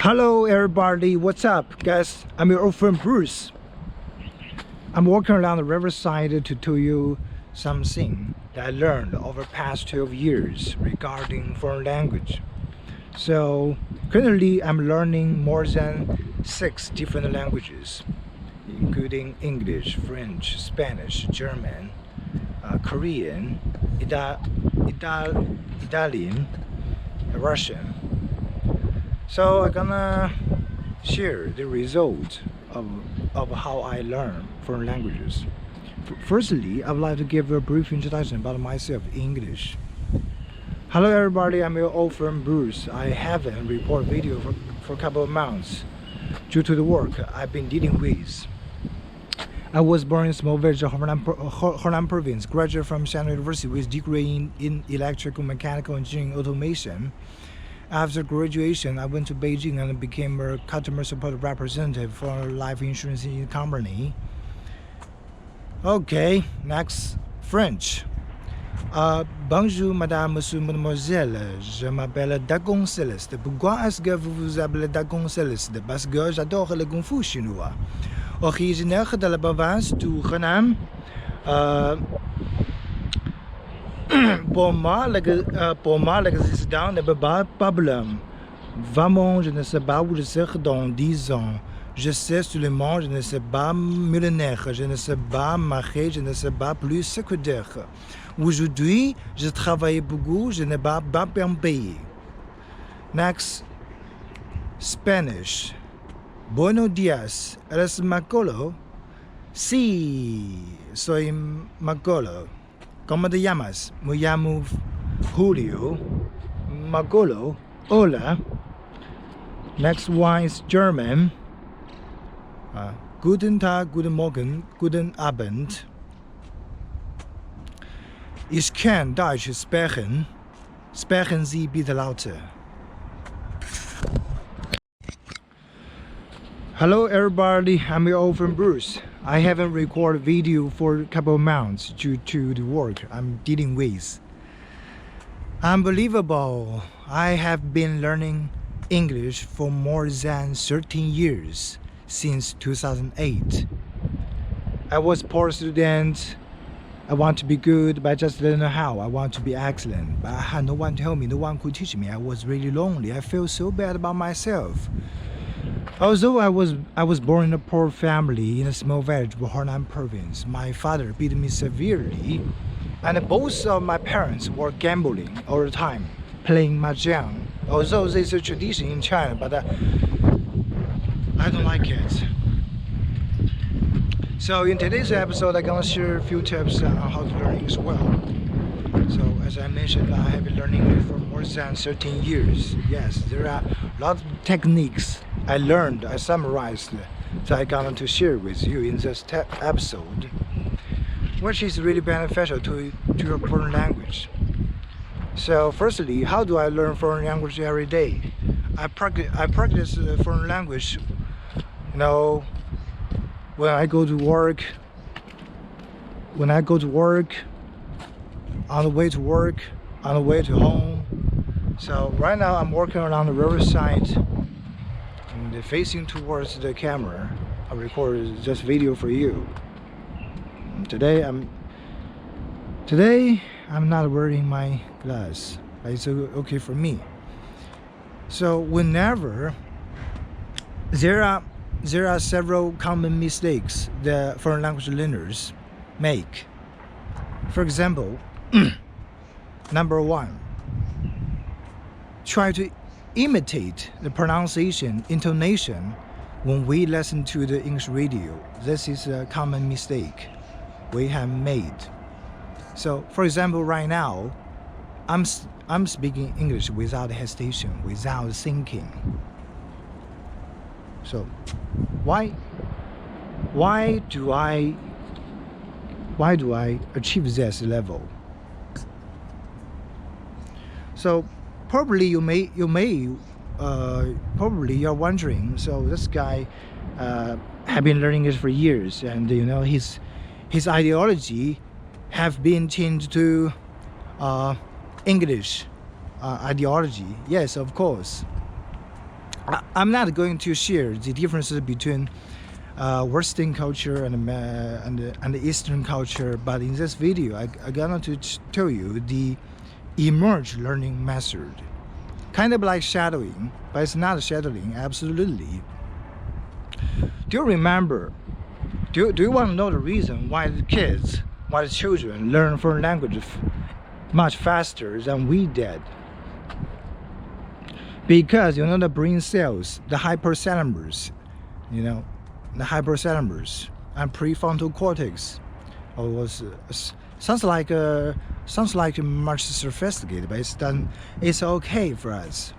Hello everybody, what's up guys? I'm your old friend Bruce. I'm walking around the riverside to tell you something that I learned over the past 12 years regarding foreign language. So currently I'm learning more than 6 different languages, including English, French, Spanish, German, Korean, Italian, Russian. So I'm gonna share the result of how I learn foreign languages. Firstly, I would like to give a brief introduction about myself in English. Hello everybody, I'm your old friend Bruce. I haven't recorded video for a couple of months due to the work I've been dealing with. I was born in a small village of Henan province, graduated from Shanghai University with degree in electrical, mechanical engineering, automation. After graduation, I went to Beijing and became a customer support representative for a life insurance company. Okay, next, French. Bonjour, madame, monsieur, mademoiselle. Je m'appelle Dagon Céleste. Pourquoi est-ce que vous vous appelez Dagon Céleste? Parce que j'adore le kung fu chinois. Originaire de la province du Henan. Pour moi, l'existence n'est pas problème. Vraiment, je ne sais pas où je serai dans 10 ans. Je sais seulement, je ne sais pas millionnaire, je ne sais pas marié, je ne sais pas plus secondaire. Aujourd'hui, je travaille beaucoup, je n'ai pas bien payé. Next, Spanish. Buenos días, ¿eres Macolo? Sí, soy Macolo. ¿Cómo te llamas? Me llamo Julio. Magolo. Hola. Next one is German. Guten Tag, guten Morgen, guten Abend. Ich kann Deutsch sprechen. Sprechen Sie bitte lauter. Hello everybody, I'm your old friend Bruce. I haven't recorded video for a couple of months due to the work I'm dealing with. Unbelievable! I have been learning English for more than 13 years, since 2008. I was a poor student. I want to be good, but I just didn't know how. I want to be excellent, but I had no one to help me, no one could teach me. I was really lonely. I felt so bad about myself. Although I was born in a poor family in a small village of Henan province, my father beat me severely, and both of my parents were gambling all the time, playing mahjong. Although this is a tradition in China, but I don't like it. So in today's episode, I'm gonna share a few tips on how to learn English well. So as I mentioned, I have been learning it for more than 13 years. Yes, there are a lot of techniques I learned, I summarized, that I'm going to share with you in this episode, which is really beneficial to your foreign language. So firstly, how do I learn foreign language every day? I practice foreign language, when I go to work, on the way to work, on the way to home. So right now I'm working around the riverside and facing towards the camera. I recorded this video for you. Today I'm not wearing my glass, but it's okay for me. So whenever there are several common mistakes that foreign language learners make. For example, number 1, try to imitate the pronunciation, intonation when we listen to the English radio. This is a common mistake we have made. So, for example, right now, I'm speaking English without hesitation, without thinking. So, why do I achieve this level? So probably probably you're wondering. So this guy have been learning it for years, and his ideology have been changed to English ideology. Yes, of course. I'm not going to share the differences between Western culture and the Eastern culture, but in this video, I'm gonna to tell you the emerge learning method, kind of like shadowing, but it's not shadowing. Absolutely. Do you remember? Do you want to know the reason why the children learn foreign language much faster than we did? Because you know the brain cells, the hypothalamus, you know, the hypothalamus and prefrontal cortex, sounds like much sophisticated, but it's okay for us.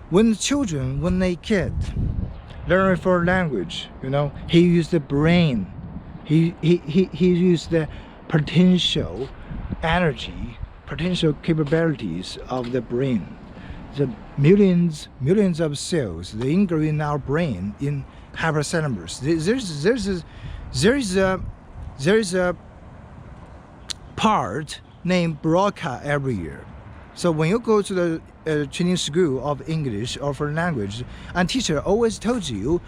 When a kid learn a foreign language, you know, he used the brain, he used the potential energy, potential capabilities of the brain. The millions of cells they integrate in our brain in hypothalamus. There is a part named Broca area. So when you go to the training school of English or foreign language, and teacher always told you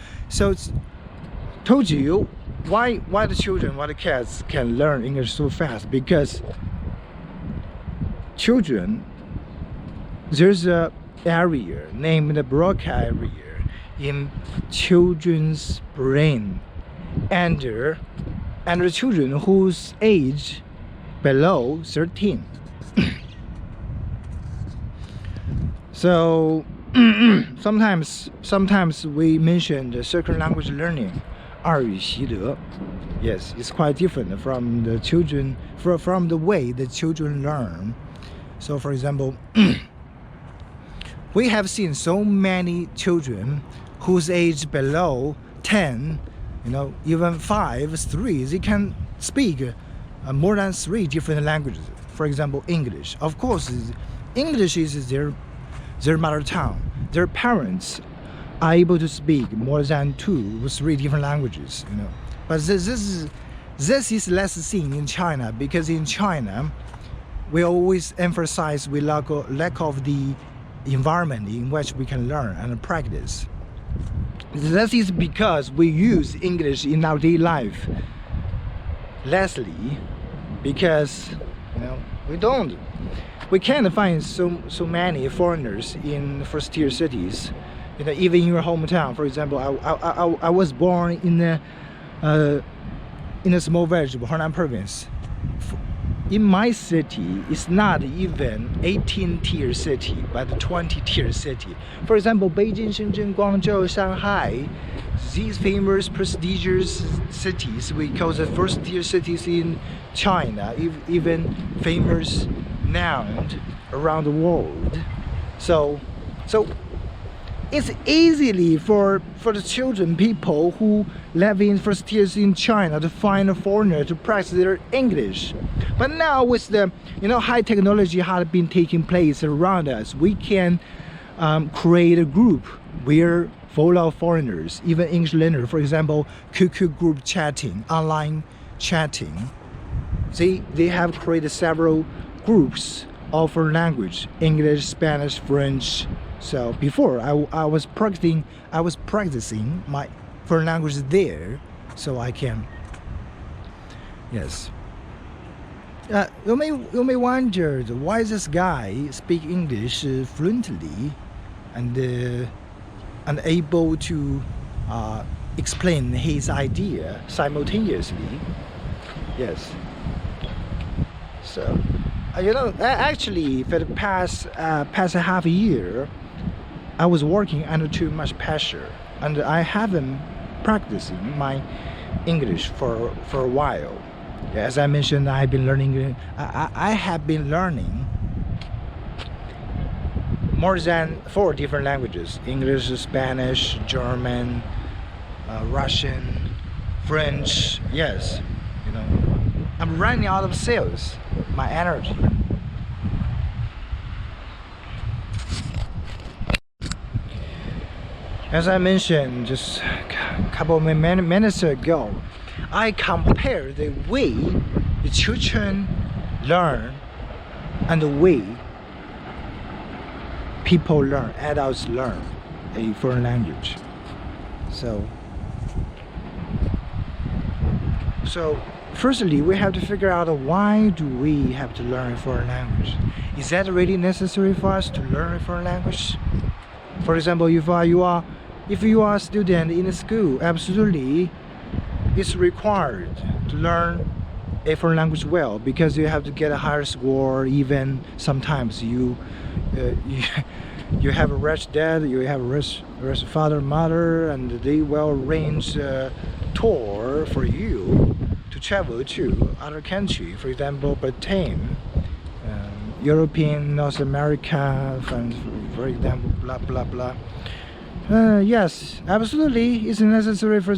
why the kids can learn English so fast, because children, there's a area named the Broca area in children's brain, and the children whose age below 13. So sometimes we mention the second language learning, 二语习得. Yes, it's quite different from the children, from the way the children learn. So for example, we have seen so many children whose age below 10, you know, even 5, 3, they can speak more than 3 different languages. For example, English. Of course, English is their mother tongue. Their parents are able to speak more than 2 or 3 different languages, you know. But this is less seen in China, because in China we always emphasize we lack of the environment in which we can learn and practice. That is because we use English in our daily life lessly, because you know we can't find so many foreigners in first tier cities, you know, even in your hometown. For example, I was born in a small village of Henan province. In my city, it's not even 18 tier city, but 20 tier city. For example, Beijing, Shenzhen, Guangzhou, Shanghai, these famous prestigious cities, we call the first tier cities in China, even famous now around the world. So it's easily for the children, people who live in first tiers in China, to find a foreigner to practice their English. But now with the high technology has been taking place around us, we can create a group where full of foreigners, even English learners. For example, QQ group chatting, online chatting. They have created several groups of foreign language, English, Spanish, French. So before I was practicing my foreign language there, so I can. Yes. You may wonder why this guy speak English fluently and able to explain his idea simultaneously. Yes. So actually for the past half a year, I was working under too much pressure, and I haven't practicing my English for a while. As I mentioned, I have been learning more than 4 different languages: English, Spanish, German, Russian, French. Yes, I'm running out of cells, my energy. As I mentioned just a couple of minutes ago, I compare the way the children learn and the way people learn, adults learn. a foreign language. So firstly, we have to figure out why do we have to learn a foreign language. Is that really necessary for us to learn a foreign language? For example, if you are a student in a school, absolutely it's required to learn a foreign language well, because you have to get a higher score. Even sometimes you have a rich dad, you have a rich father, mother, and they will arrange a tour for you to travel to other country, for example Britain, European, North America, for example, blah blah blah. Yes, absolutely, it's necessary for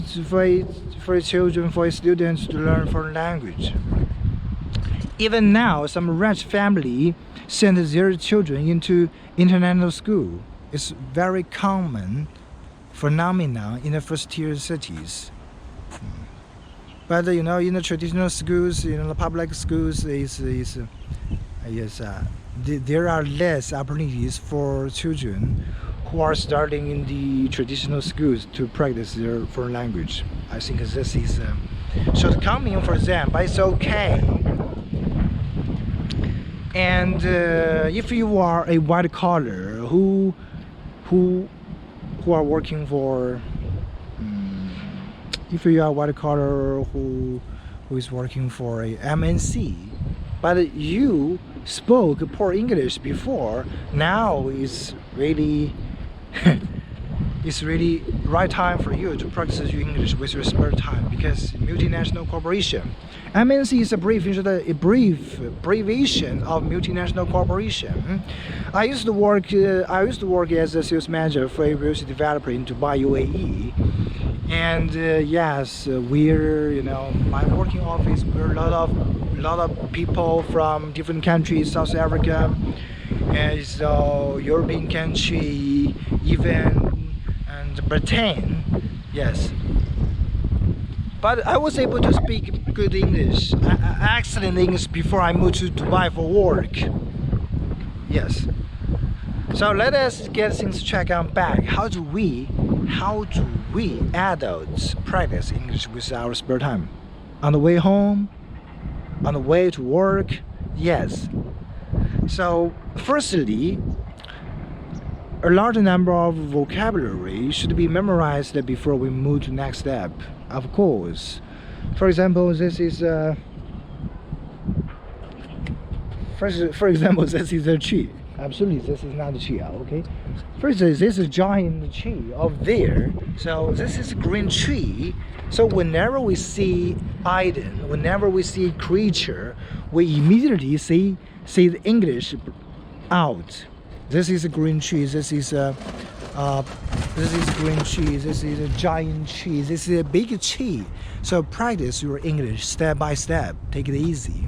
children, for students to learn foreign language. Even now, some rich family send their children into international school. It's very common phenomenon in the first-tier cities. But in the traditional schools, the public schools, there are less opportunities for children who are starting in the traditional schools to practice their foreign language. I think this is shortcoming for them, but it's okay. And if you are a white collar who are working for, if you are white collar who is working for a MNC, but you spoke poor English before, now is really it's really right time for you to practice your English with your spare time, because multinational corporation. MNC is a brief abbreviation of multinational corporation. I used to work as a sales manager for a real estate developer in Dubai, UAE. And yes, we're my working office, we're a lot of people from different countries, South Africa, and so European country, even and Britain. Yes, but I was able to speak good English, excellent English, before I moved to Dubai for work. Yes. So let us get things checked out back. How do we adults practice English with our spare time? On the way home? On the way to work? Yes. So firstly, a large number of vocabulary should be memorized before we move to the next step. Of course. For example, this is for example, this is a tree. Absolutely, this is not a tree, okay? First, this is a giant tree over there. So this is a green tree. So whenever we see item, whenever we see creature, we immediately see the English out. This is a green tree. This is a green tree. This is a giant tree. This is a big tree. So practice your English step by step. Take it easy.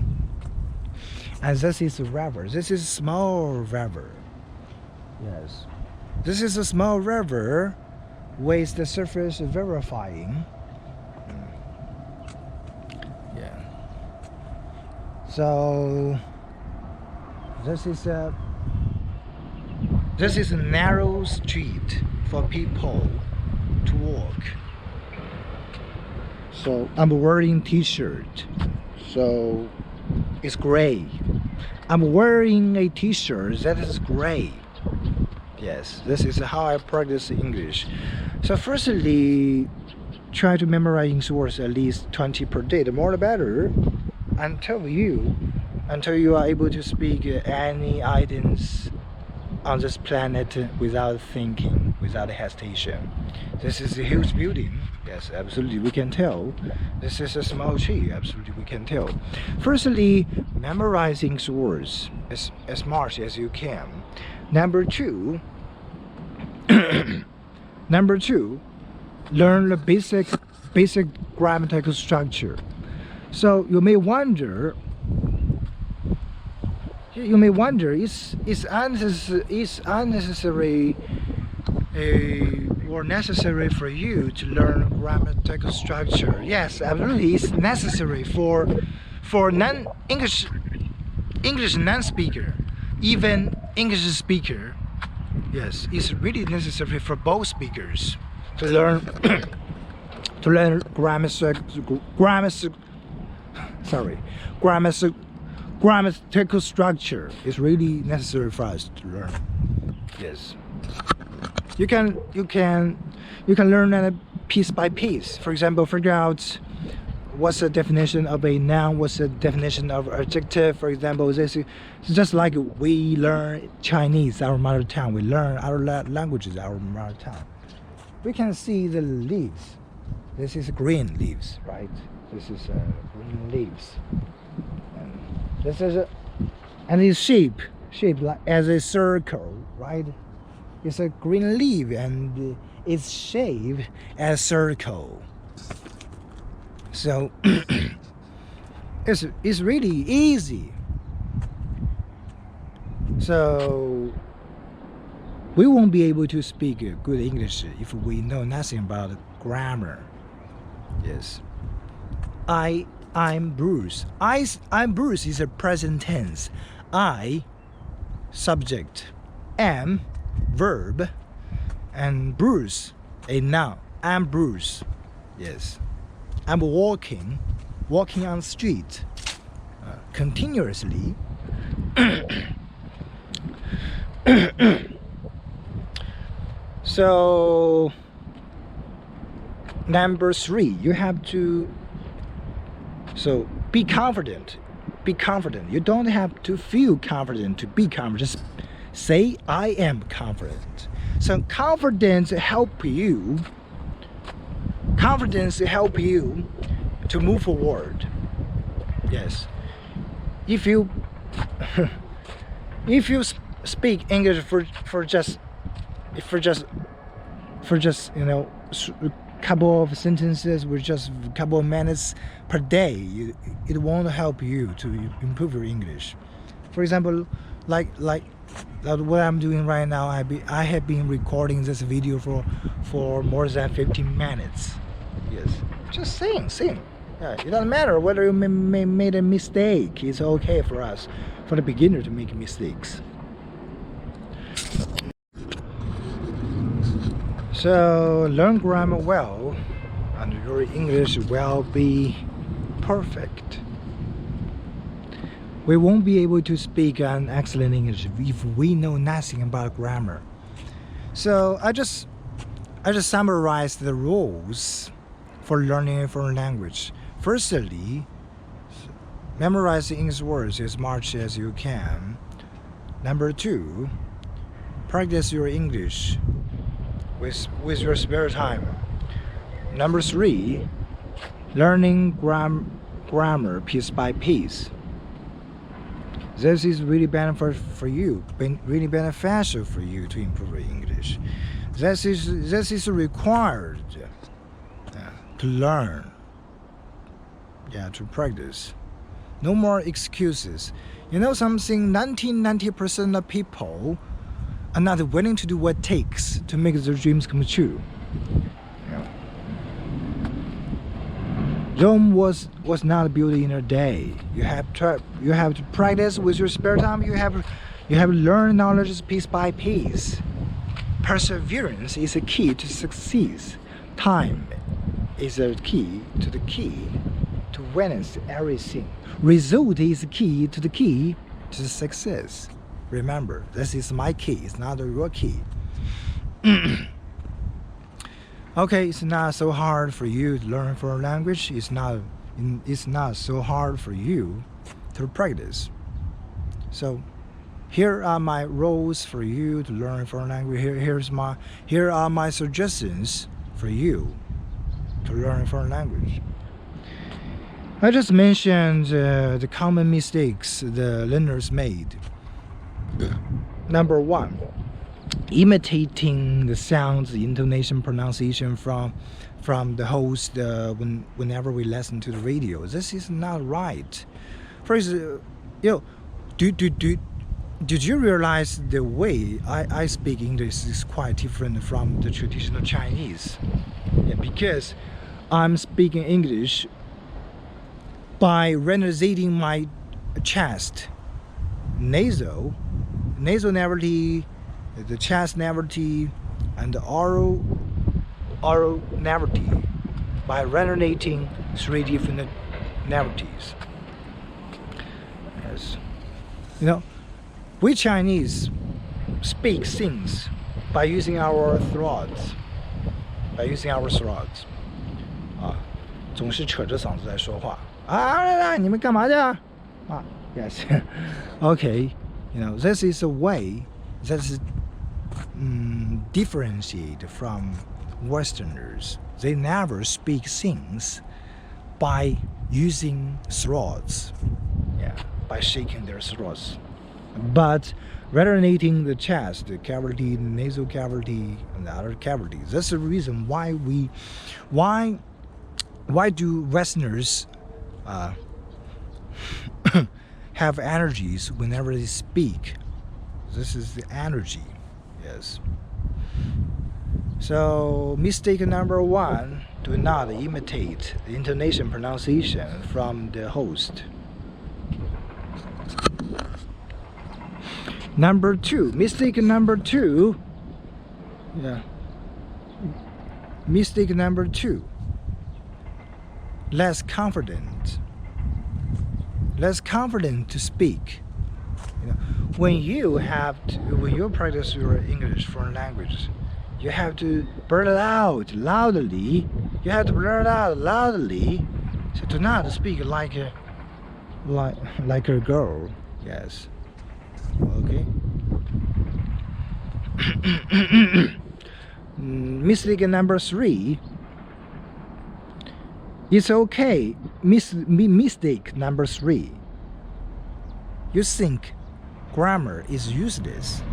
And this is a river. This is a small river. Yes. This is a small river with the surface verifying. Yeah. So this is a narrow street for people to walk. So I'm wearing t-shirt. So it's gray. I'm wearing a t-shirt that is gray. Yes, this is how I practice English. So firstly, try to memorize words at least 20 per day. The more the better, until you are able to speak any items on this planet without thinking, without hesitation. This is a huge building. Yes, absolutely, we can tell. This is a small tree. Absolutely, we can tell. Firstly, memorizing words as much as you can. Number two, learn the basic grammatical structure. So you may wonder, is unnecessary or necessary for you to learn grammatical structure? Yes, absolutely, it's necessary for non-English non-speaker, even English speaker. Yes, it's really necessary for both speakers to learn to learn grammatical structure. Is really necessary for us to learn. Yes, you can learn that piece by piece. For example, figure out what's the definition of a noun, what's the definition of adjective. For example, this is just like we learn Chinese, our mother tongue. We learn our languages, our mother tongue. We can see the leaves. This is green leaves, right? This is green leaves. And this is and it's shape like as a circle, right? It's a green leaf and it's shaped as a circle. So it's really easy. So we won't be able to speak good English if we know nothing about grammar. Yes. I'm Bruce. I'm Bruce is a present tense. I, subject. Am, verb. And Bruce, a noun. I'm Bruce. Yes. I'm walking on the street continuously. So number 3, you have to be confident. Be confident. You don't have to feel confident to be confident. Just say I am confident. So confidence help you to move forward. Yes. If you speak English for just you know couple of sentences with just a couple of minutes per day, it won't help you to improve your English. For example, like what I'm doing right now, I have been recording this video for more than 15 minutes. Yes, just sing. Yeah, it doesn't matter whether you made a mistake. It's okay for us, for the beginner, to make mistakes. So learn grammar well, and your English will be perfect. We won't be able to speak an excellent English if we know nothing about grammar. So I just summarized the rules for learning a foreign language. Firstly, memorize the English words as much as you can. Number 2, practice your English with your spare time. Number 3, learning grammar piece by piece. This is really beneficial for you, really beneficial for you to improve your English. This is required to learn, to practice. No more excuses. You know something? 90% of people are not willing to do what it takes to make their dreams come true. Rome was not built in a day. You have to practice with your spare time. You have to learn knowledge piece by piece. Perseverance is a key to success. Time is a key to witness everything. Result is the key to success. Remember, this is my key. It's not your key. Okay, it's not so hard for you to learn foreign language. It's not so hard for you to practice. So here are my rules for you to learn foreign language. Here are my suggestions for you to learn foreign language. I just mentioned the common mistakes the learners made. Number 1, imitating the sounds, the intonation, pronunciation from the host whenever we listen to the radio. This is not right. For example, did you realize the way I speak English is quite different from the traditional Chinese? Yeah, because I'm speaking English by realizing my chest, nasal navality the chest narrative and the oral narrative by relating 3 different narratives. Yes. You know, we Chinese speak things by using our throats. 总是扯着嗓子在说话啊！你们干嘛去啊？Yes. Okay. This is a way that is differentiated from Westerners. They never speak things by using throats. Yeah, by shaking their throats. But resonating the chest, the cavity, the nasal cavity, and the other cavities. That's the reason why do Westerners have energies whenever they speak? This is the energy. Yes. So mistake number 1: do not imitate the intonation pronunciation from the host. Number 2, mistake number 2. Yeah. Mistake number 2. Less confident to speak. When you practice your English foreign language, you have to blurt it out loudly. So do not speak like a girl. Yes. Okay. Mistake number 3. It's okay. Mistake number 3. You think grammar is useless.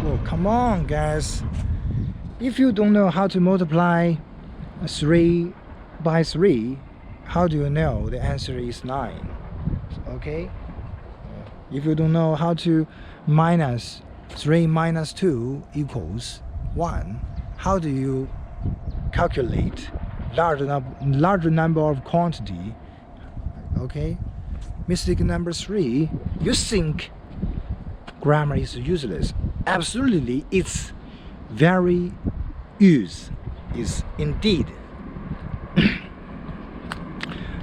Well, come on, guys. If you don't know how to multiply 3 by 3, how do you know the answer is 9? Okay? If you don't know how to minus 3 minus 2 equals 1, how do you calculate larger number of quantity? Okay? Mistake number 3, you think grammar is useless. Absolutely, it's very use is indeed.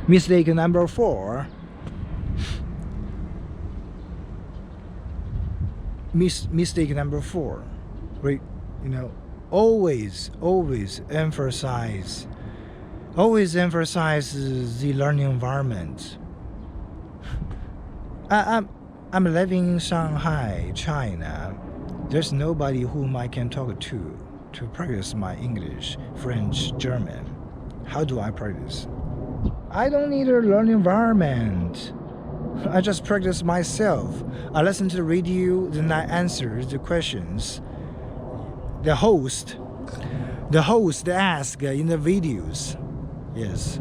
Mistake number 4. Mistake number 4. Always emphasize the learning environment. I'm living in Shanghai, China. There's nobody whom I can talk to practice my English, French, German. How do I practice? I don't need a learning environment. I just practice myself. I listen to the radio, then I answer the questions the host asks in the videos. Yes.